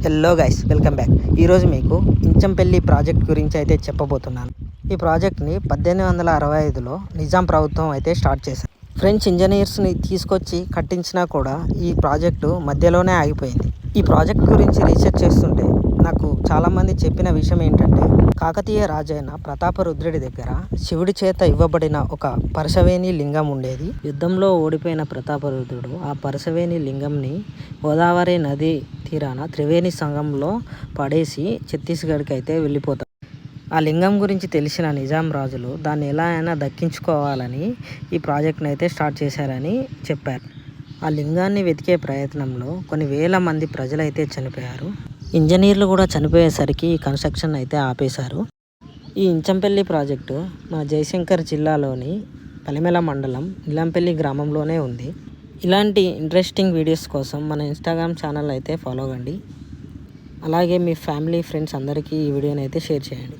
Hello guys, welcome back. ఈరోజు మీకు Inchampalli project గురించి అయితే చెప్పబోతున్నాను. ఈ ప్రాజెక్ట్ని 1865లో నిజాం ప్రభుత్వం అయితే స్టార్ట్ చేశారు. ఫ్రెంచ్ ఇంజనీర్స్ని తీసుకొచ్చి కట్టించినా కూడా ఈ ప్రాజెక్టు మధ్యలోనే ఆగిపోయింది. ఈ ప్రాజెక్ట్ గురించి రీసెర్చ్ చేస్తుంటే నాకు చాలామంది చెప్పిన విషయం ఏంటంటే, కాకతీయ రాజైన ప్రతాపరుద్రుడి దగ్గర శివుడి చేత ఇవ్వబడిన ఒక పరశవేణి లింగం ఉండేది. యుద్ధంలో ఓడిపోయిన ప్రతాపరుద్రుడు ఆ పరశవేణి లింగంని గోదావరి నది తీరాన త్రివేణి సంగంలో పడేసి ఛత్తీస్గఢ్కి అయితే వెళ్ళిపోతారు. ఆ లింగం గురించి తెలిసిన నిజాం రాజులు దాన్ని ఎలా అయినా దక్కించుకోవాలని ఈ ప్రాజెక్ట్ని అయితే స్టార్ట్ చేశారని చెప్పారు. ఆ లింగాన్ని వెతికే ప్రయత్నంలో కొన్ని వేల మంది ప్రజలైతే చనిపోయారు. ఇంజనీర్లు కూడా చనిపోయేసరికి ఈ కన్స్ట్రక్షన్ అయితే ఆపేశారు. ఈ ఇంచంపల్లి ప్రాజెక్టు మన జయశంకర్ జిల్లాలోని పలిమెల మండలం నిలంపల్లి గ్రామంలోనే ఉంది. ఇలాంటి ఇంట్రెస్టింగ్ వీడియోస్ కోసం మన ఇన్స్టాగ్రామ్ ఛానల్ అయితే ఫాలో అవ్వండి. అలాగే మీ ఫ్యామిలీ ఫ్రెండ్స్ అందరికీ ఈ వీడియోని అయితే షేర్ చేయండి.